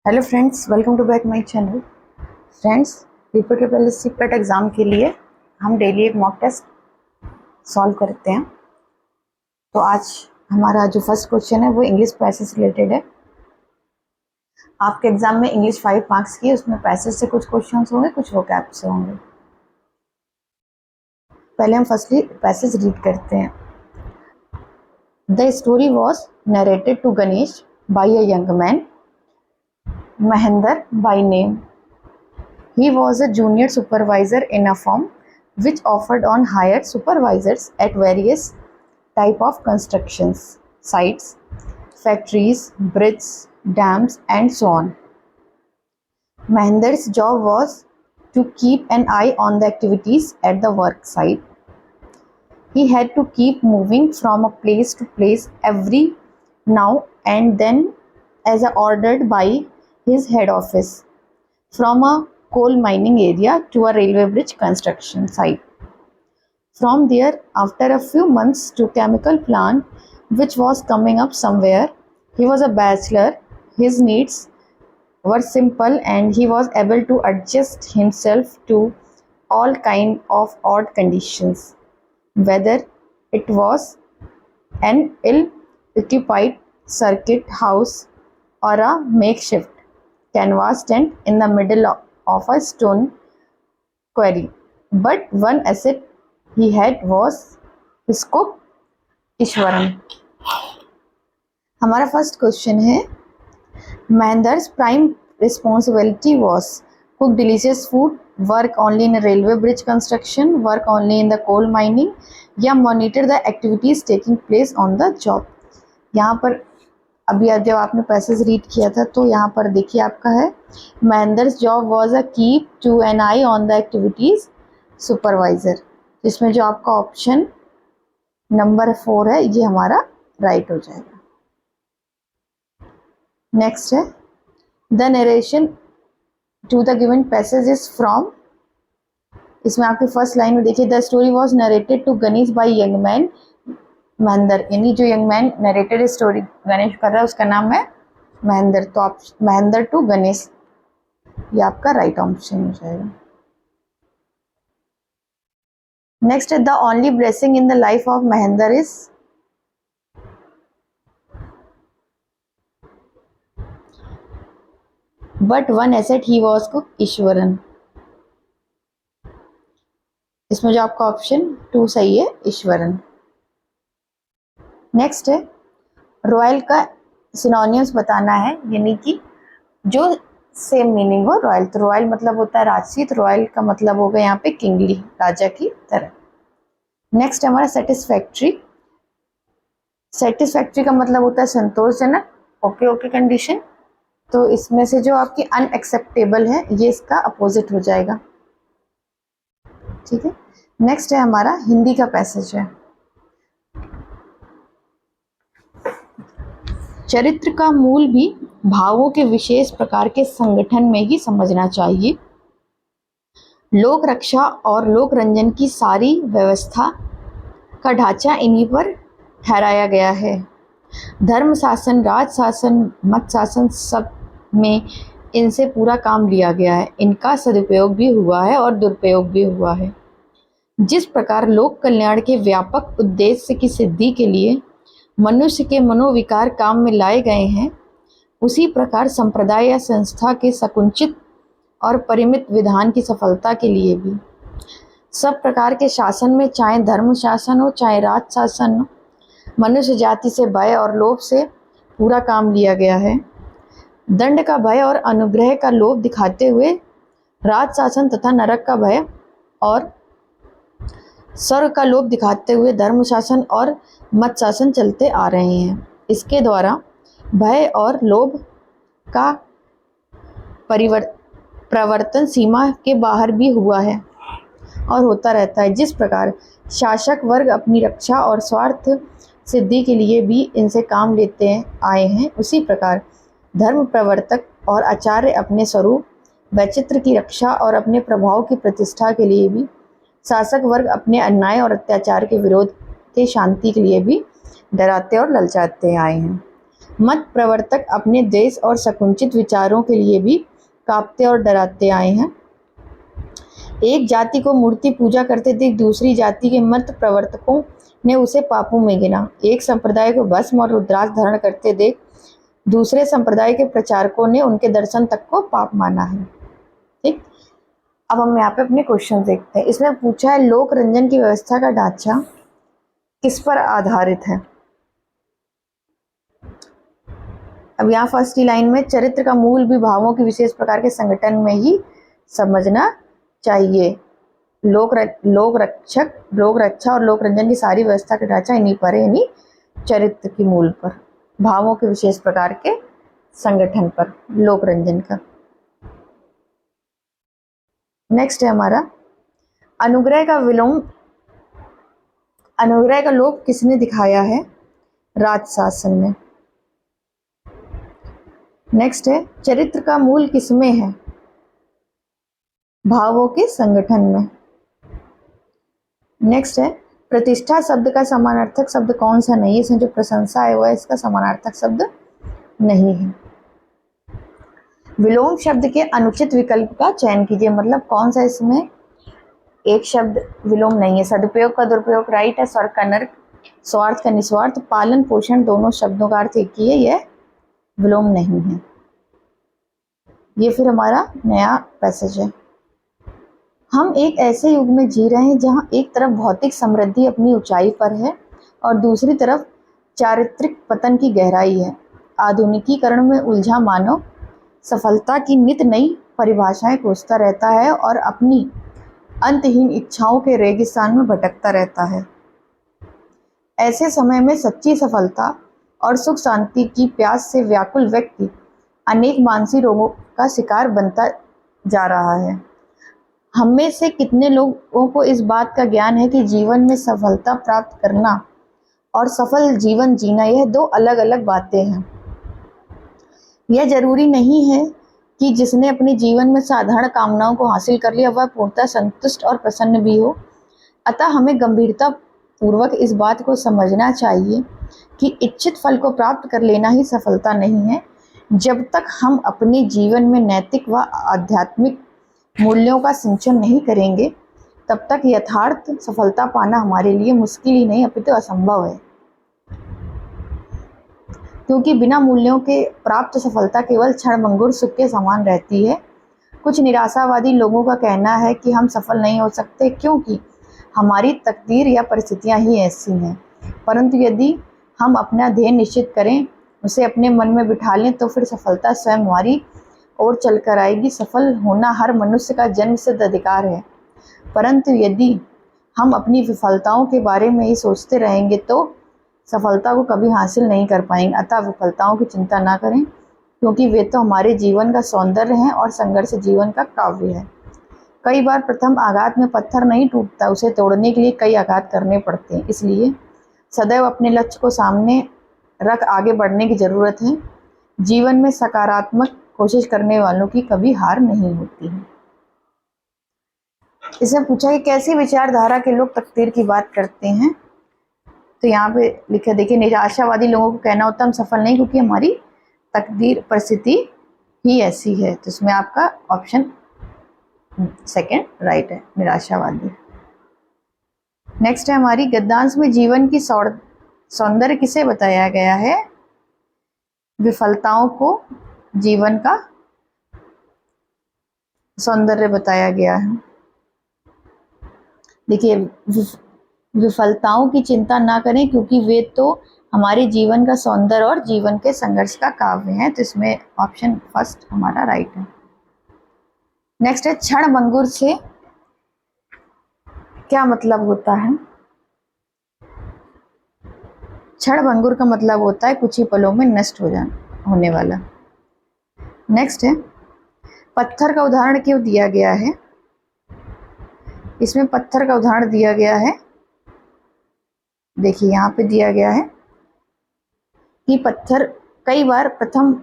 Hello friends, welcome to back my channel. Friends, repeatable PET exam के लिए हम daily एक मॉक टेस्ट सॉल्व करते हैं। तो आज हमारा जो फर्स्ट क्वेश्चन है वो इंग्लिश पैसेज से रिलेटेड है। आपके एग्ज़ाम में इंग्लिश 5 मार्क्स की, उसमें पैसेज से कुछ क्वेश्चंस होंगे, कुछ वोकैब से होंगे। पहले हम फर्स्टली पैसेज रीड करते हैं। The story was narrated to Ganesh by a young man, Mahendra by name. He was a junior supervisor in a firm which offered on hired supervisors at various type of constructions sites, factories, bridges, dams, and so on. Mahendra's job was to keep an eye on the activities at the work site. He had to keep moving from a place to place every now and then as ordered by his head office, from a coal mining area to a railway bridge construction site. From there, after a few months, to chemical plant which was coming up somewhere. He was a bachelor. His needs were simple and he was able to adjust himself to all kind of odd conditions, whether it was an ill-occupied circuit house or a makeshift canvas tent in the middle of a stone quarry. But one asset he had was his cook Eswaran. हमारा first question है, Mahendra's prime responsibility was cook delicious food, work only in a railway bridge construction, work only in the coal mining, या monitor the activities taking place on the job। यहाँ पर अभी जब आपने passage read किया था तो यहाँ पर देखिए आपका है, Mahendra's job was a keep to an eye on the activities supervisor। इसमें जो आपका ऑप्शन नंबर 4 है ये हमारा राइट हो जाएगा। नेक्स्ट है, the narration to the given passage is from. इसमें आपकी फर्स्ट लाइन में देखिए, the story was narrated to Ganesh by young man Mahendra, यानी जो young man narrated story Ganesh कर रहा है उसका नाम है महेंद्र। तो आप महेंद्र टू गणेश, ये आपका राइट ऑप्शन हो जाएगा। नेक्स्ट है, the only blessing in the life of Mahendra is. But one asset he was cook Eswaran. इसमें जो आपका ऑप्शन 2 सही है, ईश्वरन। नेक्स्ट है, रॉयल का सिनोनिम्स बताना है, यानी कि जो सेम मीनिंग हो रॉयल। तो रॉयल मतलब होता है राजसी, तो रॉयल का मतलब होगा यहाँ पे किंगली, राजा की तरह। नेक्स्ट है हमारा सेटिस्फैक्ट्री। सेटिस्फैक्ट्री का मतलब होता है संतोषजनक, ओके ओके कंडीशन। तो इसमें से जो आपकी अनएक्सेप्टेबल है ये इसका अपोजिट हो जाएगा, ठीक है। नेक्स्ट है हमारा हिंदी का पैसेज है, चरित्र का मूल भी भावों के विशेष प्रकार के संगठन में ही समझना चाहिए। लोक रक्षा और लोक रंजन की सारी व्यवस्था का ढांचा इन्हीं पर ठहराया गया है। धर्म शासन, राज शासन, मत शासन, सब में इनसे पूरा काम लिया गया है। इनका सदुपयोग भी हुआ है और दुरुपयोग भी हुआ है। जिस प्रकार लोक कल्याण के व्यापक उद्देश्य की सिद्धि के लिए मनुष्य के मनोविकार काम में लाए गए हैं, उसी प्रकार संप्रदाय या संस्था के संकुचित और परिमित विधान की सफलता के लिए भी सब प्रकार के शासन में, चाहे धर्म शासन हो चाहे राज शासन हो, मनुष्य जाति से भय और लोभ से पूरा काम लिया गया है। दंड का भय और अनुग्रह का लोभ दिखाते हुए राज शासन तथा नरक का भय और स्वर्ग का लोभ दिखाते हुए धर्म शासन और मत शासन चलते आ रहे हैं। इसके द्वारा भय और लोभ का प्रवर्तन सीमा के बाहर भी हुआ है और होता रहता है। जिस प्रकार शासक वर्ग अपनी रक्षा और स्वार्थ सिद्धि के लिए भी इनसे काम लेते आए हैं, उसी प्रकार धर्म प्रवर्तक और आचार्य अपने स्वरूप वैचित्र की रक्षा और अपने प्रभाव की प्रतिष्ठा के लिए भी, शासक वर्ग अपने अन्याय और अत्याचार के विरोध के शांति के लिए भी डराते और ललचाते आए हैं। मत प्रवर्तक अपने देश और संकुचित विचारों के लिए भी कांपते और डराते आए हैं। एक जाति को मूर्ति पूजा करते देख दूसरी जाति के मत प्रवर्तकों ने उसे पापों में गिना। एक संप्रदाय को भस्म और रुद्राक्ष धारण करते देख दूसरे संप्रदाय के प्रचारकों ने उनके दर्शन तक को पाप माना है। ठीक, अब हम यहाँ पे अपने क्वेश्चन देखते हैं। इसमें पूछा है लोक रंजन की व्यवस्था का ढांचा किस पर आधारित है। अब यहाँ फर्स्ट लाइन में चरित्र का मूल भी भावों के विशेष प्रकार के संगठन में ही समझना चाहिए। लोक रक्षा और लोक रंजन की सारी व्यवस्था का ढांचा इन्हीं पर है, यानी चरित्र की मूल पर, भावों के विशेष प्रकार के संगठन पर, लोक रंजन का। नेक्स्ट है हमारा अनुग्रह का लोप किसने दिखाया है? राजशासन ने। नेक्स्ट है चरित्र का मूल किसमें है? भावों के संगठन में। नेक्स्ट है प्रतिष्ठा शब्द का समानार्थक शब्द कौन सा नहीं है? इसमें जो प्रशंसा है वह इसका समानार्थक शब्द नहीं है। विलोम शब्द के अनुचित विकल्प का चयन कीजिए, मतलब कौन सा इसमें एक शब्द विलोम नहीं है। सदुपयोग का दुरुपयोग राइट है, स्वर्ग का नर्क, स्वार्थ का निस्वार्थ, पालन पोषण दोनों शब्दों का अर्थ एक ही है, यह विलोम नहीं है। ये फिर हमारा नया पैसेज है। हम एक ऐसे युग में जी रहे हैं जहां एक तरफ भौतिक समृद्धि अपनी ऊंचाई पर है और दूसरी तरफ चारित्रिक पतन की गहराई है। आधुनिकीकरण में उलझा मानव सफलता की नित नई परिभाषाएं खोजता रहता है और अपनी अंतहीन इच्छाओं के रेगिस्तान में भटकता रहता है। ऐसे समय में सच्ची सफलता और सुख शांति की प्यास से व्याकुल व्यक्ति अनेक मानसिक रोगों का शिकार बनता जा रहा है। हम में से कितने लोगों को इस बात का ज्ञान है कि जीवन में सफलता प्राप्त करना और सफल जीवन जीना यह दो अलग अलग बातें हैं। यह जरूरी नहीं है कि जिसने अपने जीवन में साधारण कामनाओं को हासिल कर लिया वह पूर्णतः संतुष्ट और प्रसन्न भी हो। अतः हमें गंभीरता पूर्वक इस बात को समझना चाहिए कि इच्छित फल को प्राप्त कर लेना ही सफलता नहीं है। जब तक हम अपने जीवन में नैतिक व आध्यात्मिक मूल्यों का सिंचन नहीं करेंगे तब तक यथार्थ सफलता पाना हमारे लिए मुश्किल ही नहीं अपितु असंभव है। क्योंकि बिना मूल्यों के प्राप्त सफलता केवल क्षणभंगुर सुख के समान रहती है। कुछ निराशावादी लोगों का कहना है कि हम सफल नहीं हो सकते क्योंकि हमारी तकदीर या परिस्थितियां ही ऐसी हैं। परंतु यदि हम अपना ध्येय निश्चित करें, उसे अपने मन में बिठा लें तो फिर सफलता स्वयं हमारी ओर चलकर आएगी। सफल होना हर मनुष्य का जन्मसिद्ध अधिकार है, परंतु यदि हम अपनी विफलताओं के बारे में ही सोचते रहेंगे तो सफलता को कभी हासिल नहीं कर पाएंगे। अतः विफलताओं की चिंता ना करें क्योंकि वे तो हमारे जीवन का सौंदर्य हैं और संघर्ष जीवन का काव्य है। कई बार प्रथम आघात में पत्थर नहीं टूटता, उसे तोड़ने के लिए कई आघात करने पड़ते हैं। इसलिए सदैव अपने लक्ष्य को सामने रख आगे बढ़ने की जरूरत है। जीवन में सकारात्मक कोशिश करने वालों की कभी हार नहीं होती है। इसमें पूछा कि कैसी विचारधारा के लोग तकदीर की बात करते हैं, तो यहाँ पे लिखा देखिए, निराशावादी लोगों को कहना होता है हम सफल नहीं क्योंकि हमारी तकदीर परिस्थिति ही ऐसी है। तो इसमें आपका ऑप्शन सेकंड राइट है, निराशावादी। नेक्स्ट है हमारी गद्यांश में जीवन की सौंदर्य किसे बताया गया है? विफलताओं को जीवन का सौंदर्य बताया गया है। देखिए, विफलताओं की चिंता ना करें क्योंकि वे तो हमारे जीवन का सौंदर्य और जीवन के संघर्ष का काव्य है। तो इसमें ऑप्शन फर्स्ट हमारा राइट है। नेक्स्ट है क्षणभंगुर से क्या मतलब होता है? क्षणभंगुर का मतलब होता है कुछ ही पलों में नष्ट होने वाला। नेक्स्ट है पत्थर का उदाहरण क्यों दिया गया है? इसमें पत्थर का उदाहरण दिया गया है, देखिए यहाँ पे दिया गया है कि पत्थर कई बार प्रथम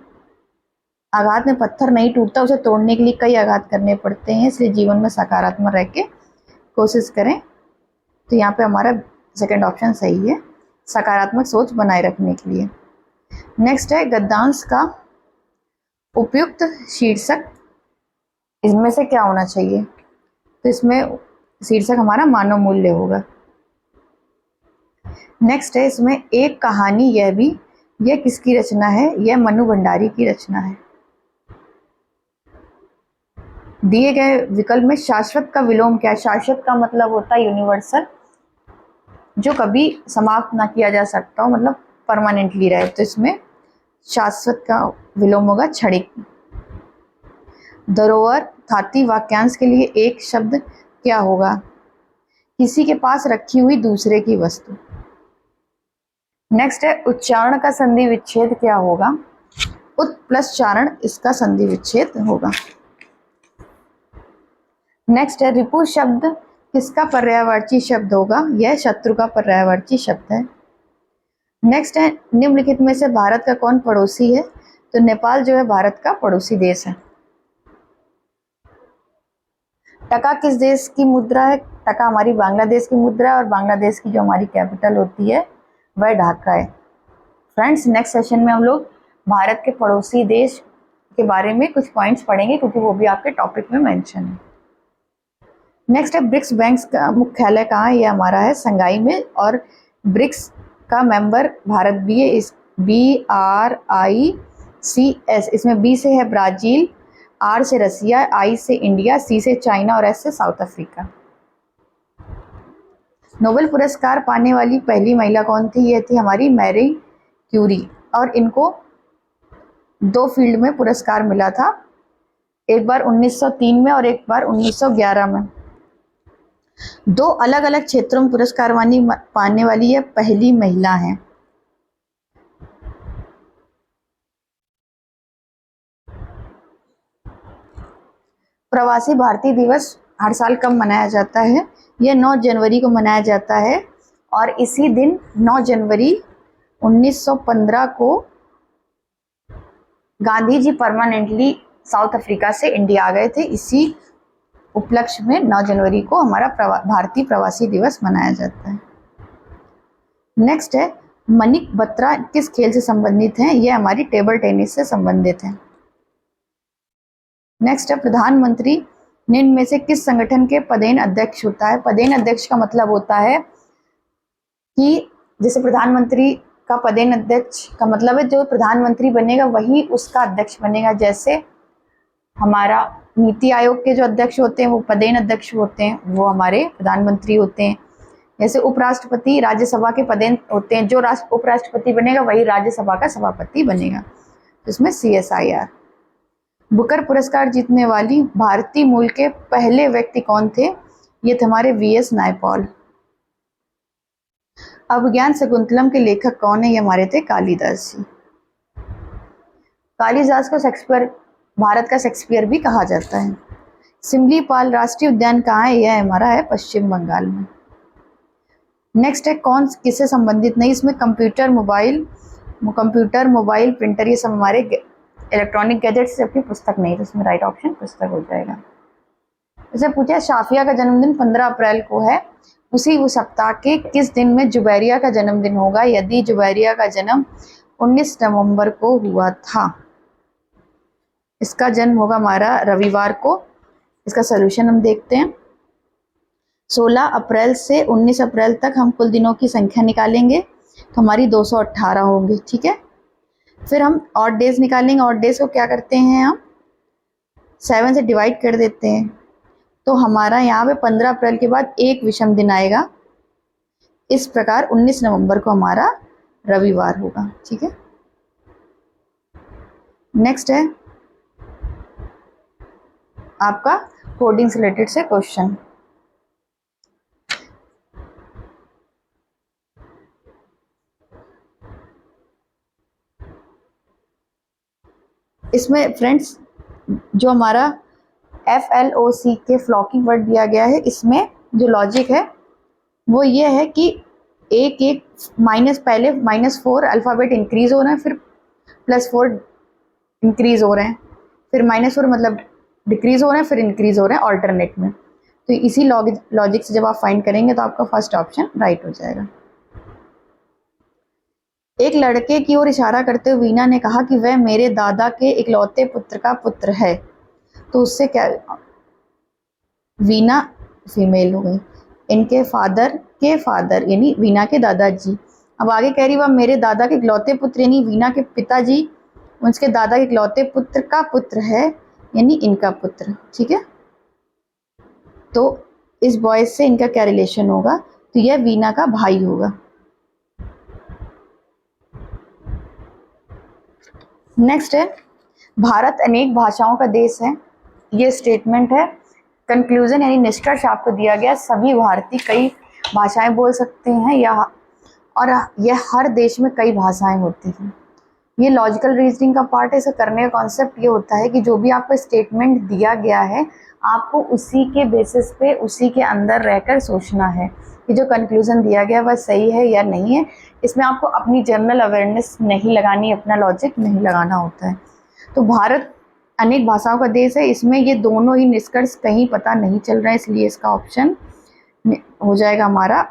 आघात में पत्थर नहीं टूटता, उसे तोड़ने के लिए कई आघात करने पड़ते हैं। इसलिए जीवन में सकारात्मक रह के कोशिश करें। तो यहाँ पे हमारा सेकंड ऑप्शन सही है, सकारात्मक सोच बनाए रखने के लिए। नेक्स्ट है गद्यांश का उपयुक्त शीर्षक इनमें से क्या होना चाहिए? तो इसमें शीर्षक हमारा मानव मूल्य होगा। नेक्स्ट है इसमें एक कहानी यह भी, यह किसकी रचना है? यह मनु भंडारी की रचना है। दिए गए विकल्प में शाश्वत का विलोम क्या है? शाश्वत का मतलब होता है यूनिवर्सल, जो कभी समाप्त ना किया जा सकता हो, मतलब परमानेंटली रहे। तो इसमें शाश्वत का विलोम होगा क्षणिक। धरोहर धातु वाक्यांश के लिए एक शब्द क्या होगा? किसी के पास रखी हुई दूसरे की वस्तु। नेक्स्ट है उच्चारण का संधि विच्छेद क्या होगा? उत प्लस चारण इसका संधि विच्छेद होगा। नेक्स्ट है रिपु शब्द किसका पर्यायवाची शब्द होगा? यह शत्रु का पर्यायवाची शब्द है। नेक्स्ट है निम्नलिखित में से भारत का कौन पड़ोसी है? तो नेपाल जो है भारत का पड़ोसी देश है। टका किस देश की मुद्रा है? टका हमारी बांग्लादेश की मुद्रा है और बांग्लादेश की जो हमारी कैपिटल होती है वह ढाका है। फ्रेंड्स नेक्स्ट सेशन में हम लोग भारत के पड़ोसी देश के बारे में कुछ पॉइंट्स पढ़ेंगे, क्योंकि वो भी आपके टॉपिक में मेंशन है। नेक्स्ट है ब्रिक्स बैंक का मुख्यालय कहाँ है? ये हमारा है संघाई में, और ब्रिक्स का मेंबर भारत भी है। इस BRICS, इसमें B से है ब्राज़ील, R से रसिया, I से इंडिया, C से चाइना और S से साउथ अफ्रीका। नोबेल पुरस्कार पाने वाली पहली महिला कौन थी? ये थी हमारी मैरी क्यूरी, और इनको 2 फील्ड में पुरस्कार मिला था, एक बार 1903 में और एक बार 1911 में। 2 अलग अलग क्षेत्रों में पुरस्कार पाने वाली यह पहली महिला है। प्रवासी भारतीय दिवस हर साल कब मनाया जाता है? यह 9 जनवरी को मनाया जाता है, और इसी दिन 9 जनवरी 1915 को Gandhi ji permanently south Africa से इंडिया आ गए थे। इसी उपलक्ष्य में 9 जनवरी को हमारा भारतीय प्रवासी दिवस मनाया जाता है। नेक्स्ट है मणिक बत्रा किस खेल से संबंधित हैं? यह हमारी टेबल टेनिस से संबंधित है। नेक्स्ट है प्रधानमंत्री निम्न में से किस संगठन के पदेन अध्यक्ष होता है? पदेन अध्यक्ष का मतलब होता है कि जैसे प्रधानमंत्री का पदेन अध्यक्ष का मतलब है जो प्रधानमंत्री बनेगा वही उसका अध्यक्ष बनेगा। जैसे हमारा नीति आयोग के जो अध्यक्ष होते हैं वो पदेन अध्यक्ष होते हैं, वो हमारे प्रधानमंत्री होते हैं। जैसे उपराष्ट्रपति राज्यसभा के पदेन होते हैं, जो उपराष्ट्रपति बनेगा वही राज्यसभा का सभापति बनेगा। इसमें CSIR। बुकर पुरस्कार जीतने वाली भारतीय मूल के पहले व्यक्ति कौन थे? ये थे हमारे VS नायपॉल। अभिज्ञान शकुंतलम के लेखक कौन है? ये हमारे थे कालिदास जी। कालिदास को शेक्सपियर, भारत का शेक्सपियर भी कहा जाता है। सिमलीपाल राष्ट्रीय उद्यान कहाँ है? यह हमारा है पश्चिम बंगाल में। नेक्स्ट है कौन किससे संबंधित नहीं? इसमें कंप्यूटर, मोबाइल, प्रिंटर, ये सब हमारे इलेक्ट्रॉनिक गैजेट्स, जबकि पुस्तक नहीं, तो इसमें राइट ऑप्शन पुस्तक हो जाएगा। जैसे पूछा शाफिया का जन्मदिन 15 अप्रैल को है, उसी वो सप्ताह के किस दिन में जुबैरिया का जन्मदिन होगा? यदि जुबैरिया का जन्म 19 नवंबर को हुआ था, इसका जन्म होगा हमारा रविवार को। इसका सलूशन हम देखते हैं। 16 अप्रैल से 19 अप्रैल तक हम कुल दिनों की संख्या निकालेंगे तो हमारी 218 होंगी, ठीक है। फिर हम ऑड डेज निकालेंगे। ऑड डेज को क्या करते हैं, हम 7 से डिवाइड कर देते हैं, तो हमारा यहाँ पे 15 अप्रैल के बाद एक विषम दिन आएगा। इस प्रकार 19 नवंबर को हमारा रविवार होगा, ठीक है। नेक्स्ट है आपका कोडिंग से रिलेटेड से क्वेश्चन। इसमें फ्रेंड्स जो हमारा FLOC के फ्लॉकिंग वर्ड दिया गया है, इसमें जो लॉजिक है वो ये है कि एक माइनस, पहले -4 अल्फ़ाबेट इंक्रीज हो रहे हैं, फिर +4 इंक्रीज हो रहे हैं, फिर -4 मतलब डिक्रीज हो रहे हैं, फिर इंक्रीज हो रहे हैं ऑल्टरनेट में। तो इसी लॉजिक से जब आप फाइंड करेंगे तो आपका फर्स्ट ऑप्शन राइट हो जाएगा। एक लड़के की ओर इशारा करते हुए वीना ने कहा कि वह मेरे दादा के इकलौते पुत्र का पुत्र है। तो उससे क्या, वीना फीमेल हो गई, इनके फादर के फादर यानी वीना के दादाजी। अब आगे कह रही वह मेरे दादा के इकलौते पुत्र यानी वीना के पिताजी उसके दादा के इकलौते पुत्र का पुत्र है यानी इनका पुत्र। ठीक है, तो इस बॉय से इनका क्या रिलेशन होगा, तो यह वीना का भाई होगा। नेक्स्ट है भारत अनेक भाषाओं का देश है। ये स्टेटमेंट है। कंक्लूजन यानी निष्कर्ष आपको दिया गया, सभी भारतीय कई भाषाएं बोल सकते हैं या और यह हर देश में कई भाषाएं होती हैं। ये लॉजिकल रीजनिंग का पार्ट है। इसे करने का कॉन्सेप्ट ये होता है कि जो भी आपको स्टेटमेंट दिया गया है आपको उसी के बेसिस पे उसी के अंदर रहकर सोचना है कि जो कंक्लूजन दिया गया वह सही है या नहीं है। इसमें आपको अपनी जनरल अवेयरनेस नहीं लगानी, अपना लॉजिक नहीं लगाना होता है। तो भारत अनेक भाषाओं का देश है, इसमें ये दोनों ही निष्कर्ष कहीं पता नहीं चल रहा है, इसलिए इसका ऑप्शन हो जाएगा हमारा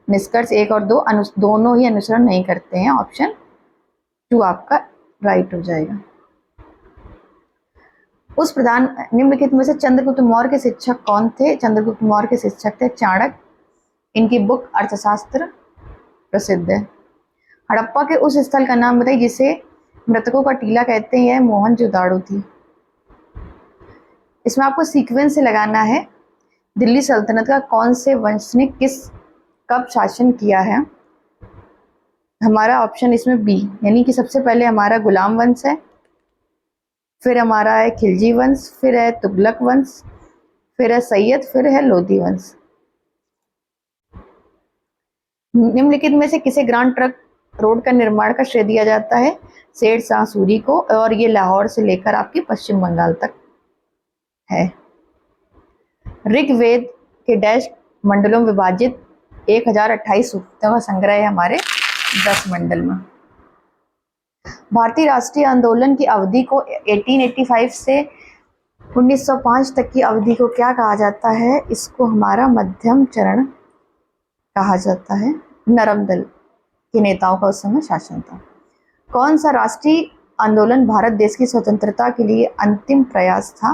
निष्कर्ष 1 और 2 दोनों ही अनुसरण नहीं करते हैं। ऑप्शन 2 आपका राइट हो जाएगा। उस प्रधान निम्नलिखित में से चंद्रगुप्त मौर्य के शिक्षक कौन थे? चंद्रगुप्त मौर्य के शिक्षक थे चाणक्य। इनकी बुक अर्थशास्त्र प्रसिद्ध है। हड़प्पा के उस स्थल का नाम बताइए जिसे मृतकों का टीला कहते हैं। यह मोहनजोदाड़ो थी। इसमें आपको सीक्वेंस से लगाना है। दिल्ली सल्तनत का कौन से वंश ने कब शासन किया है? हमारा ऑप्शन इसमें बी यानी कि सबसे पहले हमारा गुलाम वंश है, फिर हमारा है खिलजी वंश, फिर है तुगलक वंश, फिर है सैयद, फिर है लोधी वंश। निम्नलिखित में से किसे ग्रांड ट्रंक रोड का निर्माण का श्रेय दिया जाता है? शेर शाह सूरी को, और ये लाहौर से लेकर आपकी पश्चिम बंगाल तक है। ऋग्वेद के डैश मंडलों में विभाजित 1028 सूक्तों का संग्रह है हमारे 10 मंडल में। भारतीय राष्ट्रीय आंदोलन की अवधि को 1885 से 1905 तक की अवधि को क्या कहा जाता है? इसको हमारा मध्यम चरण कहा जाता है। नरम दल के नेताओं का उस समय शासन था। कौन सा राष्ट्रीय आंदोलन भारत देश की स्वतंत्रता के लिए अंतिम प्रयास था?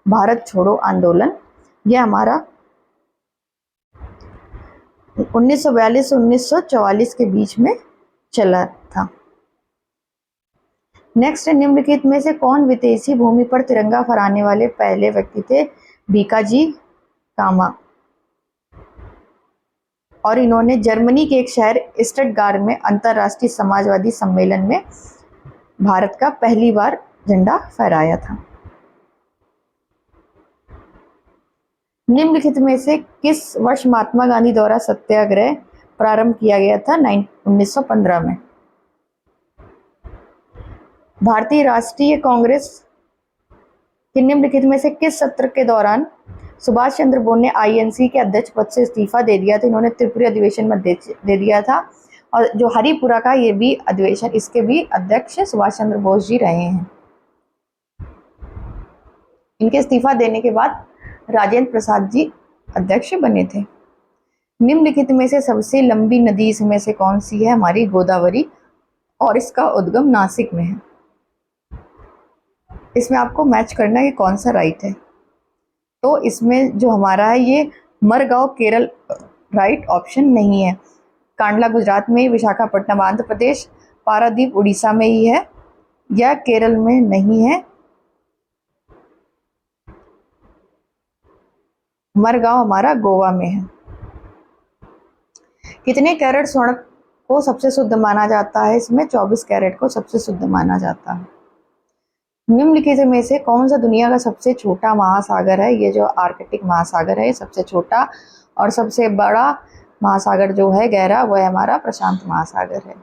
भारत छोड़ो आंदोलन। यह हमारा 1942 से 1944 के बीच में चला था। नेक्स्ट है निम्नलिखित में से कौन विदेशी भूमि पर तिरंगा फहराने वाले पहले व्यक्ति थे? भीकाजी कामा। और इन्होंने जर्मनी के एक शहर स्टटगार्ट में अंतर्राष्ट्रीय समाजवादी सम्मेलन में भारत का पहली बार झंडा फहराया था। निम्नलिखित में से किस वर्ष महात्मा गांधी द्वारा सत्याग्रह प्रारंभ किया गया था? 1915 में। भारतीय राष्ट्रीय कांग्रेस के निम्नलिखित में से किस सत्र के दौरान सुभाष चंद्र बोस ने आईएनसी के अध्यक्ष पद से इस्तीफा दे दिया था? इन्होंने त्रिपुरी अधिवेशन में दे दिया था। और जो हरिपुरा का ये भी अधिवेशन, इसके भी अध्यक्ष सुभाष चंद्र बोस जी रहे हैं। इनके इस्तीफा देने के बाद राजेंद्र प्रसाद जी अध्यक्ष बने थे। निम्नलिखित में से सबसे लंबी नदी इसमें से कौन सी है? हमारी गोदावरी, और इसका उद्गम नासिक में है। इसमें आपको मैच करना है कि कौन सा राइट है। तो इसमें जो हमारा है ये मरगांव केरल राइट ऑप्शन नहीं है। कांडला गुजरात में, विशाखापट्टनम आंध्र प्रदेश, पारादीप उड़ीसा में ही है, या केरल में नहीं है। मरगांव हमारा गोवा में है। कितने कैरेट स्वर्ण को सबसे शुद्ध माना जाता है? इसमें 24 कैरेट को सबसे शुद्ध माना जाता है। निम्नलिखित में से कौन सा दुनिया का सबसे छोटा महासागर है? ये जो आर्कटिक महासागर है, सबसे छोटा, और सबसे बड़ा महासागर जो है गहरा, वह हमारा प्रशांत महासागर है।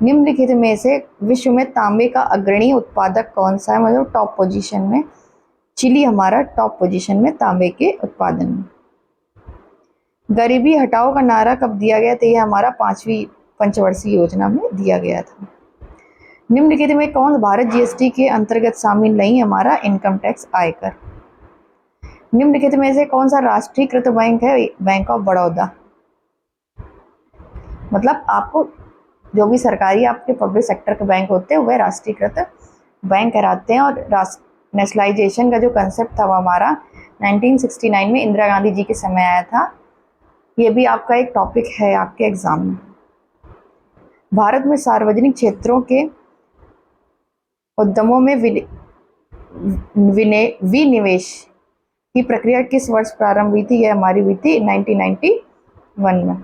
निम्नलिखित में से विश्व में तांबे का अग्रणी उत्पादक कौन सा है? मतलब टॉप पोजीशन में चिली हमारा टॉप पोजीशन में तांबे के उत्पादन में। गरीबी हटाओ का नारा कब दिया गया था? यह हमारा 5वीं पंचवर्षीय योजना में दिया गया था। निम्नलिखित में कौन भारत जीएसटी के अंतर्गत शामिल नहीं? हमारा इनकम टैक्स आयकर। निम्नलिखित में से कौन सा राष्ट्रीयकृत बैंक है? Bank of Baroda. मतलब आपको जो भी सरकारी आपके पब्लिक सेक्टर के बैंक होते हैं वह राष्ट्रीयकृत बैंक कराते हैं। और नेशनलाइजेशन का जो कंसेप्ट था वो हमारा 1969 में इंदिरा गांधी जी के समय आया था। ये भी आपका एक टॉपिक है आपके एग्जाम में। भारत में सार्वजनिक क्षेत्रों के उद्यमों में विनिवेश की प्रक्रिया किस वर्ष प्रारंभ हुई थी? यह हमारी हुई थी 1991 में।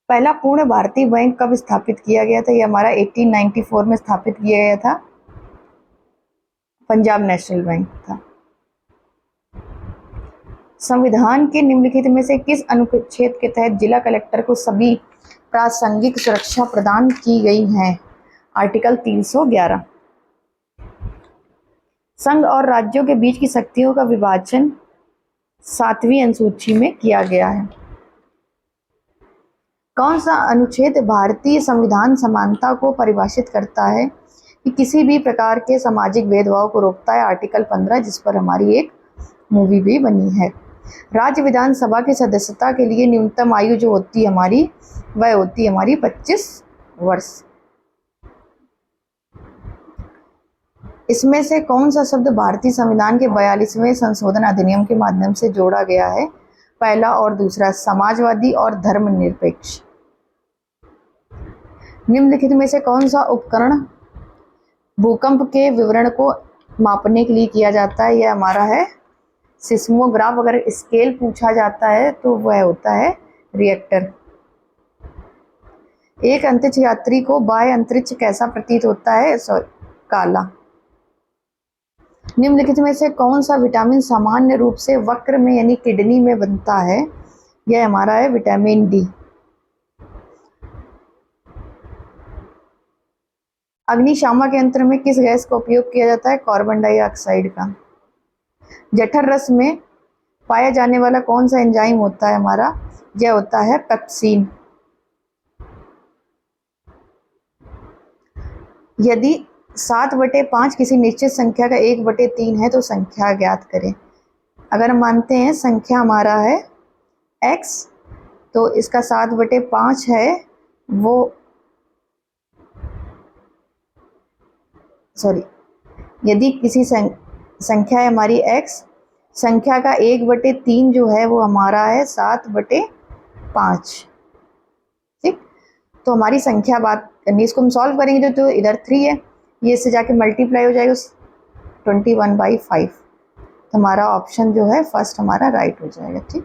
पहला पूर्ण भारतीय बैंक कब स्थापित किया गया था? यह हमारा 1894 में स्थापित किया गया था। पंजाब नेशनल बैंक था। संविधान के निम्नलिखित में से किस अनुच्छेद के तहत जिला कलेक्टर को सभी प्रासंगिक सुरक्षा प्रदान की गई है? आर्टिकल 311। संघ और राज्यों के बीच की शक्तियों का विभाजन 7वीं अनुसूची में किया गया है। कौन सा अनुच्छेद भारतीय संविधान समानता को परिभाषित करता है कि किसी भी प्रकार के सामाजिक भेदभाव को रोकता है? आर्टिकल 15, जिस पर हमारी एक मूवी भी बनी है। राज्य विधानसभा की सदस्यता के लिए न्यूनतम आयु जो होती है हमारी, वह होती है हमारी 25 वर्ष। इसमें से कौन सा शब्द भारतीय संविधान के 42वें संशोधन अधिनियम के माध्यम से जोड़ा गया है? पहला और दूसरा, समाजवादी और धर्मनिरपेक्ष। निम्नलिखित में से कौन सा उपकरण भूकंप के विवरण को मापने के लिए किया जाता है? यह हमारा है सिस्मोग्राफ। अगर स्केल पूछा जाता है तो वह होता है रिएक्टर। एक अंतरिक्ष यात्री को बाह्य अंतरिक्ष कैसा प्रतीत होता है? काला। निम्नलिखित में से कौन सा विटामिन सामान्य रूप से वक्र में यानी किडनी में बनता है? यह हमारा है विटामिन डी। अग्निशामक यंत्र में किस गैस का उपयोग किया जाता है? कार्बन डाइऑक्साइड का। जठर रस में पाया जाने वाला कौन सा एंजाइम होता है हमारा? यह होता है पेप्सिन। यदि 7/5 किसी निश्चित संख्या का 1/3 है तो संख्या ज्ञात करें। अगर हम मानते हैं संख्या हमारा है x, तो इसका 7/5 है वो, यदि किसी संख्या है हमारी x, संख्या का 1/3 जो है वो हमारा है 7/5। ठीक, तो हमारी संख्या बात करनी, इसको हम सॉल्व करेंगे तो इधर 3 है, ये इससे जाके मल्टीप्लाई हो जाएगा 21/5। तो हमारा ऑप्शन जो है फर्स्ट हमारा राइट हो जाएगा। ठीक,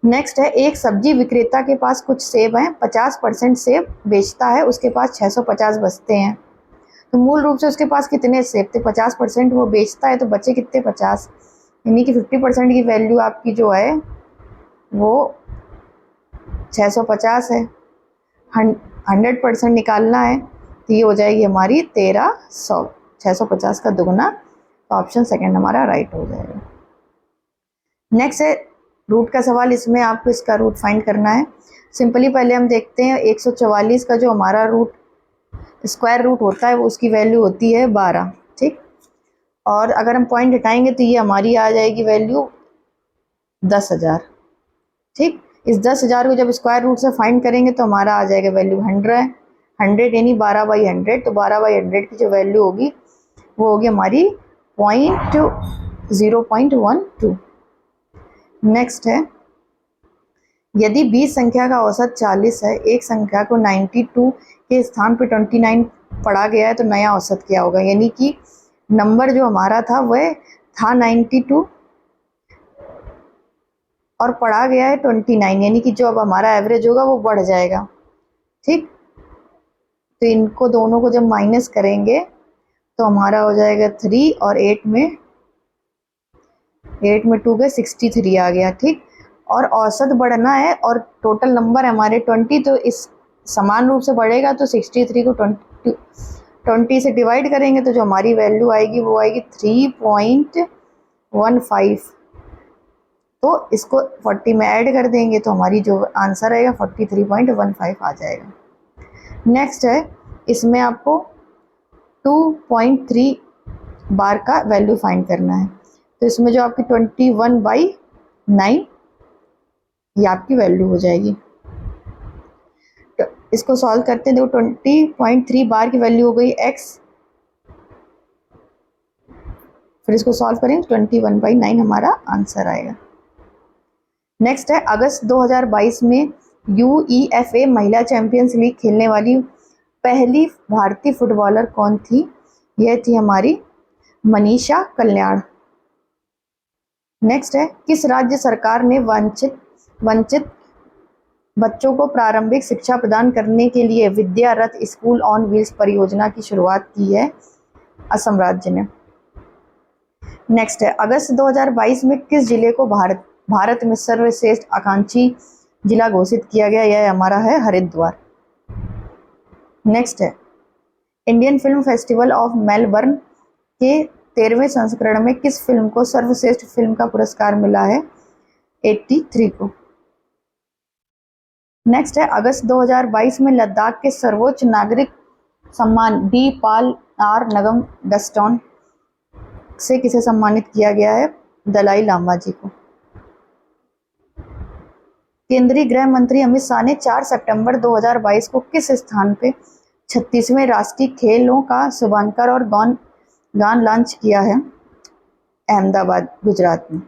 नेक्स्ट है, एक सब्जी विक्रेता के पास कुछ सेब हैं, 50% सेब बेचता है, उसके पास 650 बचते हैं। तो मूल रूप से उसके पास कितने सेब थे? 50% वो बेचता है, तो बचे कितने? 50, यानी कि 50% की वैल्यू आपकी जो है वो 650 है। 100% निकालना है तो ये हो जाएगी हमारी 1300। 650 का दुगना, तो ऑप्शन सेकंड हमारा राइट हो जाएगा। नेक्स्ट है रूट का सवाल। इसमें आपको इसका रूट फाइंड करना है। सिंपली पहले हम देखते हैं 144 का जो हमारा रूट स्क्वायर रूट होता है वो उसकी वैल्यू होती है 12। ठीक, और अगर हम पॉइंट हटाएंगे तो ये हमारी आ जाएगी वैल्यू 10,000। ठीक, इस 10,000 को जब स्क्वायर रूट से फाइंड करेंगे तो हमारा आ जाएगा वैल्यू 100 यानी 12/100। तो 12/100 की जो वैल्यू होगी वो होगी हमारी 0.12। नेक्स्ट है, यदि 20 संख्या का औसत 40 है, एक संख्या को 92 के स्थान पर 29 पढ़ा गया है, तो नया औसत क्या होगा? यानी कि नंबर जो हमारा था वह था 92 और पढ़ा गया है 29, यानी कि जो अब हमारा एवरेज होगा वो बढ़ जाएगा। ठीक, तो इनको दोनों को जब माइनस करेंगे तो हमारा हो जाएगा 3 और 8 में 2 गए 63 आ गया। ठीक, और औसत बढ़ना है और टोटल नंबर हमारे 20, तो इस समान रूप से बढ़ेगा तो 63 को 20 से डिवाइड करेंगे तो जो हमारी वैल्यू आएगी वो आएगी 3.15। तो इसको 40 में ऐड कर देंगे तो हमारी जो आंसर आएगा 43.15 आ जाएगा। नेक्स्ट है, इसमें आपको 2.3 बार का वैल्यू फाइंड करना है। तो इसमें जो आपकी 21/9 ये आपकी वैल्यू हो जाएगी। इसको सॉल्व करते हैं, देखो 20.3 बार की वैल्यू हो गई x, फिर इसको सॉल्व करेंगे 21/9 हमारा आंसर आएगा। नेक्स्ट है अगस्त 2022 में UEFA महिला चैंपियंस लीग खेलने वाली पहली भारतीय फुटबॉलर कौन थी? यह थी हमारी मनीषा कल्याण। नेक्स्ट है किस राज्य सरकार ने वंचित बच्चों को प्रारंभिक शिक्षा प्रदान करने के लिए विद्या रथ स्कूल ऑन व्हील्स परियोजना की शुरुआत की है? असम राज्य ने। नेक्स्ट है अगस्त 2022 में किस जिले को भारत में सर्वश्रेष्ठ आकांक्षी जिला घोषित किया गया? यह हमारा है हरिद्वार। नेक्स्ट है Indian film festival of Melbourne के 13वें संस्करण में किस फिल्म को सर्वश्रेष्ठ फिल्म का पुरस्कार मिला है? 83 को। नेक्स्ट है अगस्त 2022 में लद्दाख के सर्वोच्च नागरिक सम्मान डी पाल आर नगम गस्टोन से किसे सम्मानित किया गया है? दलाई लामा जी को। केंद्रीय गृह मंत्री अमित शाह ने 4 सितंबर 2022 को किस स्थान पे 36वें राष्ट्रीय खेलों का शुभारंभ और गान लॉन्च किया है? अहमदाबाद गुजरात में।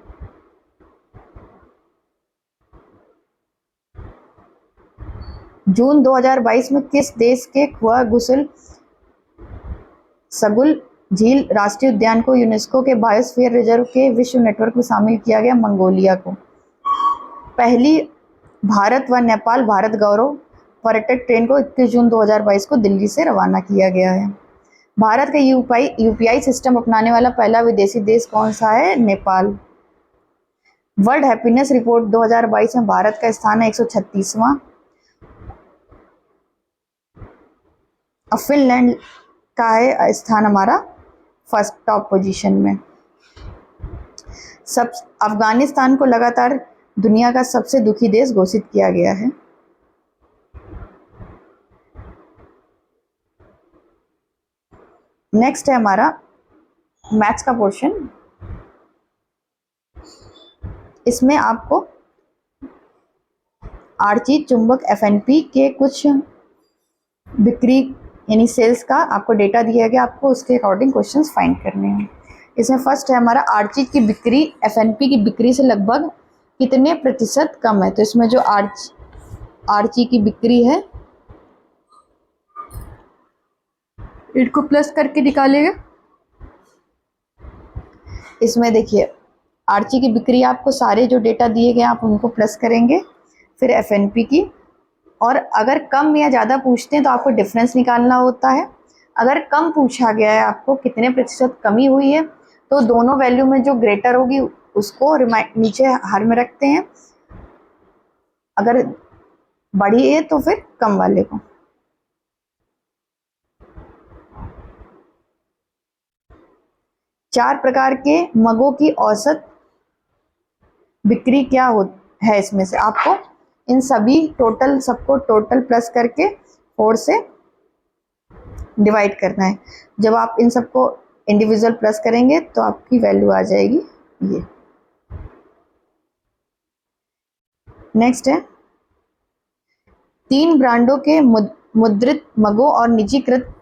जून 2022 में किस देश के ख्वा गुसल सगुल झील राष्ट्रीय उद्यान को यूनेस्को के बायोस्फीयर रिजर्व के विश्व नेटवर्क में शामिल किया गया? मंगोलिया को। पहली भारत व नेपाल भारत गौरव पर्यटक ट्रेन को 21 जून 2022 को दिल्ली से रवाना किया गया है। भारत का यूपीआई सिस्टम अपनाने वाला पहला विदेशी देश कौन सा है? नेपाल। वर्ल्ड हैप्पीनेस रिपोर्ट 2022 में भारत का स्थान है 136वां। फिनलैंड का है स्थान हमारा फर्स्ट टॉप पोजीशन में। अफगानिस्तान को लगातार दुनिया का सबसे दुखी देश घोषित किया गया है। नेक्स्ट है हमारा मैथ्स का पोर्शन। इसमें आपको आर्ची चुंबक एफएनपी के कुछ बिक्री यानी सेल्स का आपको डेटा दिया गया, आपको उसके अकॉर्डिंग क्वेश्चंस फाइंड करने हैं। इसमें फर्स्ट है हमारा आर्ची की बिक्री एफएनपी की बिक्री से लगभग कितने प्रतिशत कम है? तो इसमें जो आर्ची की बिक्री है इनको प्लस करके निकालेगा। इसमें देखिए आर्ची की बिक्री आपको सारे जो डेटा दिए गए आप उनको प्लस करेंगे, फिर एफएनपी की, और अगर कम या ज़्यादा पूछते हैं तो आपको डिफरेंस निकालना होता है। अगर कम पूछा गया है आपको कितने प्रतिशत कमी हुई है तो दोनों वैल्यू में जो ग्रेटर होगी उसको नीचे हर में रखते हैं, अगर बड़ी है तो फिर कम वाले को। चार प्रकार के मगों की औसत बिक्री क्या है? इसमें से आपको इन सभी सबको टोटल प्लस करके 4 से डिवाइड करना है। जब आप इन सबको इंडिविजुअल प्लस करेंगे तो आपकी वैल्यू आ जाएगी ये। नेक्स्ट है 3 ब्रांडों के मुद्रित मगों और निजीकृत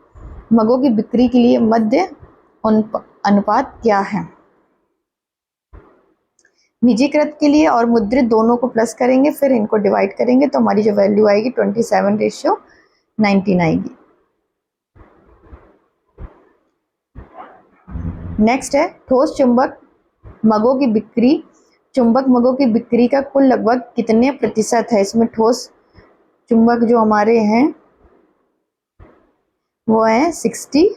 मगों की बिक्री के लिए मध्य अनुपात क्या है? निजीकृत के लिए और मुद्रित दोनों को प्लस करेंगे, फिर इनको डिवाइड करेंगे तो हमारी जो वैल्यू आएगी 27:19 आएगी। नेक्स्ट है ठोस चुंबक मगों की बिक्री चुंबक मगों की बिक्री का कुल लगभग कितने प्रतिशत है? इसमें ठोस चुंबक जो हमारे हैं वो है 60।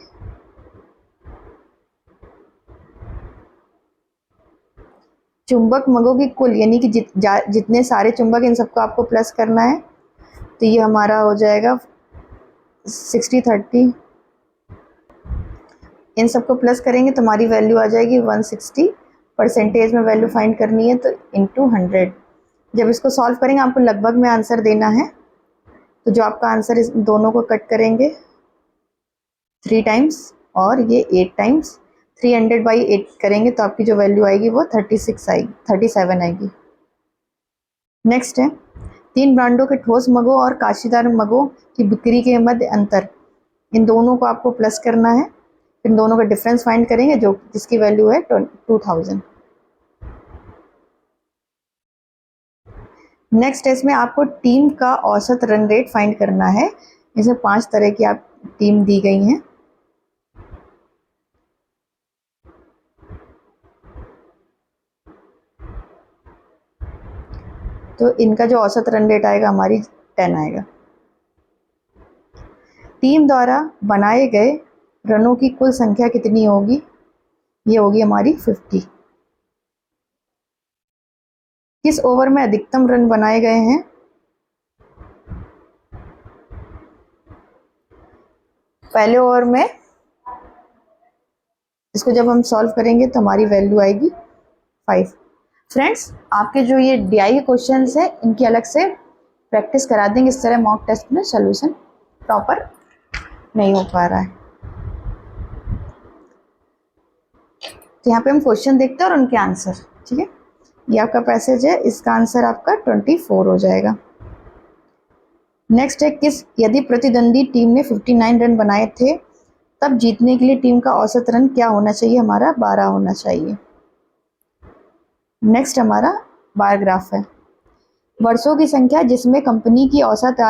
चुंबक मगों की कुल यानी कि जितने सारे चुंबक इन सबको आपको प्लस करना है, तो ये हमारा हो जाएगा 60-30। इन सबको प्लस करेंगे तो हमारी वैल्यू आ जाएगी 160। परसेंटेज में वैल्यू फाइंड करनी है तो इंटू 100। जब इसको सॉल्व करेंगे आपको लगभग में आंसर देना है, तो जो आपका आंसर इस दोनों को कट करेंगे 3 टाइम्स और ये 8 टाइम्स 300/8 करेंगे तो आपकी जो वैल्यू आएगी वो 37 आएगी। नेक्स्ट है 3 ब्रांडों के ठोस मगों और काशीदार मगों की बिक्री के मध्य अंतर, इन दोनों को आपको प्लस करना है। इन दोनों का डिफरेंस फाइंड करेंगे जो जिसकी वैल्यू है 2000। नेक्स्ट इसमें आपको टीम का औसत रन रेट फाइंड करना है। इसमें 5 तरह की आप टीम दी गई हैं। तो इनका जो औसत रन रेट आएगा हमारी 10 आएगा। टीम द्वारा बनाए गए रनों की कुल संख्या कितनी होगी? ये होगी हमारी 50। किस ओवर में अधिकतम रन बनाए गए हैं? पहले ओवर में। इसको जब हम सॉल्व करेंगे तो हमारी वैल्यू आएगी 5। फ्रेंड्स, आपके जो ये DI के क्वेश्चन है इनकी अलग से प्रैक्टिस करा देंगे। इस तरह मॉक टेस्ट में सोल्यूशन प्रॉपर नहीं हो पा रहा है। तो यहाँ पे हम क्वेश्चन देखते हैं और उनके आंसर। ठीक है, ये आपका पैसेज है, इसका आंसर आपका 24 हो जाएगा। नेक्स्ट है, यदि प्रतिद्वंदी टीम ने 59 रन बनाए थे तब जीतने के लिए टीम का औसत रन क्या होना चाहिए? हमारा 12 होना चाहिए। नेक्स्ट हमारा बार ग्राफ है। वर्षों की संख्या जिसमें कंपनी की औसत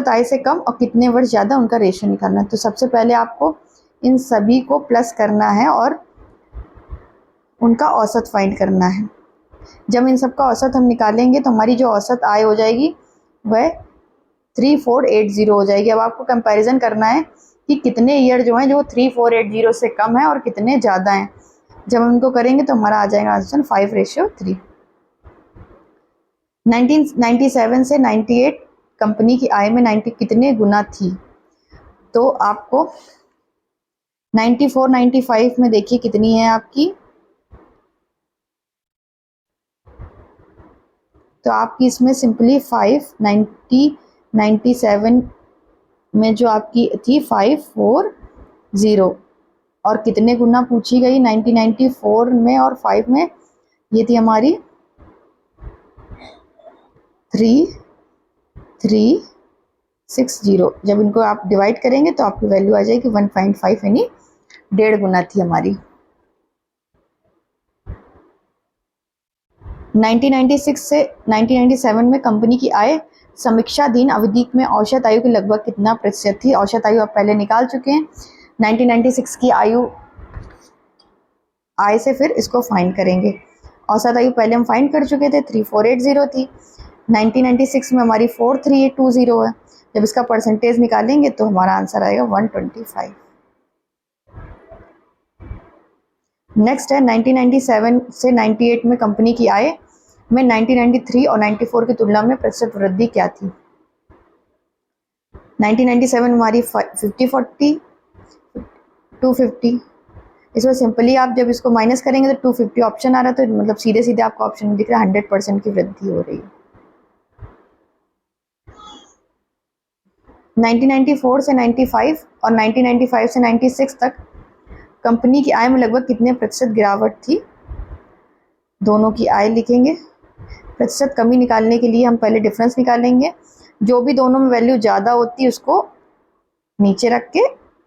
आय से कम और कितने वर्ष ज़्यादा, उनका रेशियो निकालना है। तो सबसे पहले आपको इन सभी को प्लस करना है और उनका औसत फाइंड करना है। जब इन सब का औसत हम निकालेंगे तो हमारी जो औसत आय हो जाएगी वह 3480 हो जाएगी। अब आपको कंपैरिजन करना है कि कितने ईयर जो हैं जो 3480 से कम है और कितने ज़्यादा हैं। जब हम इनको करेंगे तो हमारा आ जाएगा आंसर 5:3। 1997 से 98 कंपनी की आय में 90 कितने गुना थी? तो आपको 94, 95 में देखिए कितनी है आपकी। तो आपकी इसमें सिंपली 97 में जो आपकी थी 540 और कितने गुना पूछी गई 1994 में और 5 में, ये थी हमारी 3360। जब इनको आप डिवाइड करेंगे तो आपकी वैल्यू आ जाएगी 1.5 यानी 1.5 गुना थी हमारी। 1996 से 1997 में कंपनी की आय समीक्षाधीन अवधि में औसत आयु की लगभग कितना प्रतिशत थी? औसत आयु आप पहले निकाल चुके हैं। 1996 की आय से फिर इसको फाइंड करेंगे। औसत आयु पहले हम फाइंड कर चुके थे, 3480 थी। 1996 में हमारी 43820 है। जब इसका परसेंटेज निकालेंगे तो हमारा आंसर आएगा 125। नेक्स्ट है 1997 से 98 में कंपनी की आय में 1993 और 94 की तुलना में प्रतिशत वृद्धि क्या थी? 1997 हमारी 50-40 250। इसमें सिंपली आप जब इसको माइनस करेंगे तो 250 ऑप्शन आ रहा है, तो मतलब सीधे सीधे आपको ऑप्शन में दिख रहा है 100% की वृद्धि हो रही है। 1994 से 95 और 1995 से 96 तक कंपनी की आय में लगभग कितने प्रतिशत गिरावट थी? दोनों की आय लिखेंगे। प्रतिशत कमी निकालने के लिए हम पहले डिफरेंस निकालेंगे। जो भी दोनों में वैल्यू ज़्यादा होती है उसको नीचे रख के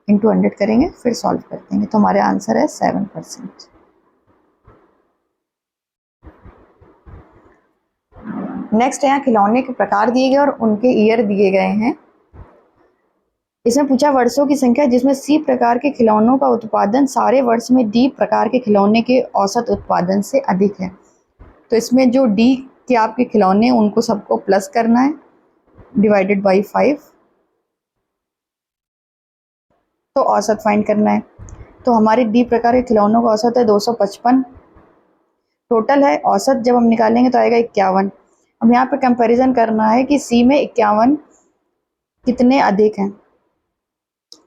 इंटू 100 करेंगे, फिर सॉल्व कर देंगे। तो हमारे आंसर है 7%। नेक्स्ट यहाँ खिलौने के प्रकार दिए गए और उनके ईयर दिए गए हैं। इसमें पूछा वर्षों की संख्या जिसमें C प्रकार के खिलौनों का उत्पादन सारे वर्ष में D प्रकार के खिलौने के औसत उत्पादन से अधिक है। तो इसमें जो D के आपके खिलौने उनको सबको प्लस करना है, डिवाइडेड बाई 5, तो औसत फाइंड करना है। तो हमारे D प्रकार के खिलौनों का औसत है 255 टोटल है। औसत जब हम निकालेंगे तो आएगा 51। अब यहाँ पे कंपैरिजन करना है कि C में 51 कितने अधिक हैं।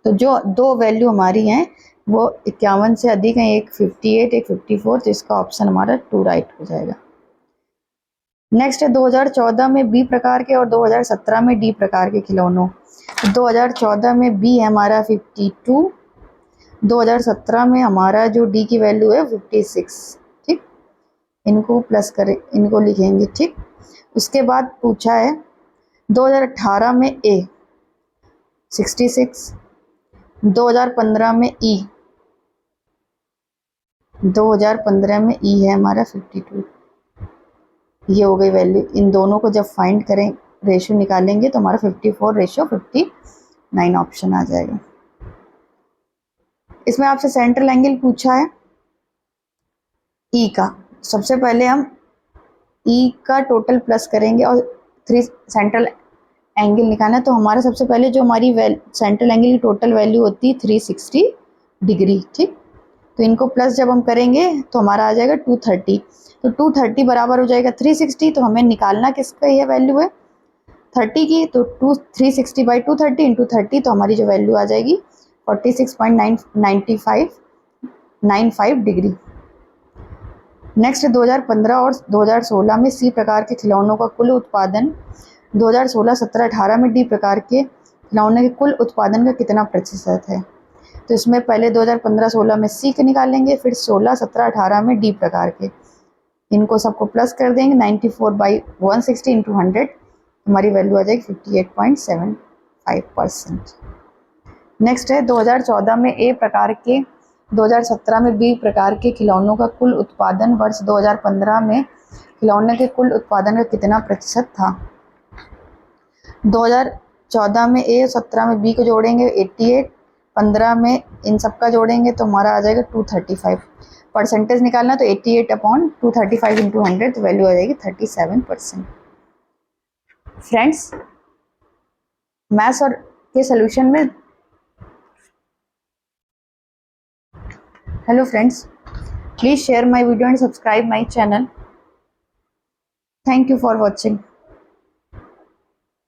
तो जो दो वैल्यू हमारी हैं वो 51 से अधिक हैं, एक 58 एक 54, तो इसका ऑप्शन हमारा 2 राइट हो जाएगा। नेक्स्ट है 2014 में B प्रकार के और 2017 में D प्रकार के खिलौनों। 2014 में B है हमारा 52, 2017 में हमारा जो D की वैल्यू है 56। ठीक, इनको प्लस करें, इनको लिखेंगे। ठीक, उसके बाद पूछा है 2018 में ए 66, 2015 में ई, 2015 में ई है हमारा 52। ये हो गई वैल्यू। इन दोनों को जब फाइंड करें, रेशियो निकालेंगे तो हमारा 54:59 ऑप्शन आ जाएगा। इसमें आपसे सेंट्रल एंगल पूछा है ई का। सबसे पहले हम ई का टोटल प्लस करेंगे और 3 सेंट्रल एंगल निकालना है। तो हमारा सबसे पहले जो हमारी सेंट्रल एंगल की टोटल वैल्यू होती है 360 डिग्री, ठीक। तो इनको प्लस जब हम करेंगे तो हमारा आ जाएगा 230। तो 230 बराबर हो जाएगा 360। तो हमें निकालना किसका ये वैल्यू है 30 की। तो 360 बाई 230 इंटू 30, तो हमारी जो वैल्यू आ जाएगी 46.95 डिग्री। नेक्स्ट 2015 और 2016 में सी प्रकार के खिलौनों का कुल उत्पादन 2016, 17, 18 में डी प्रकार के खिलौनों के कुल उत्पादन का कितना प्रतिशत है। तो इसमें पहले 2015-16 में सी के निकालेंगे, फिर 16, 17, 18 में डी प्रकार के। इनको सबको प्लस कर देंगे 94/160 इंटू 100, हमारी वैल्यू आ जाएगी 58.75%। नेक्स्ट है 2014 में ए प्रकार के, 2017 में बी प्रकार के खिलौनों का कुल उत्पादन वर्ष 2015 में खिलौने के कुल उत्पादन का कितना प्रतिशत था। 2014 में ए, 17 में बी को जोड़ेंगे 88, 15 में इन सबका जोड़ेंगे तो हमारा आ जाएगा 235। परसेंटेज निकालना तो 88/235 इंटू 100, तो वैल्यू आ जाएगी 37%। फ्रेंड्स, मैथ्स और के सोल्यूशन में hello friends, please share my video and subscribe my channel. Thank you for watching.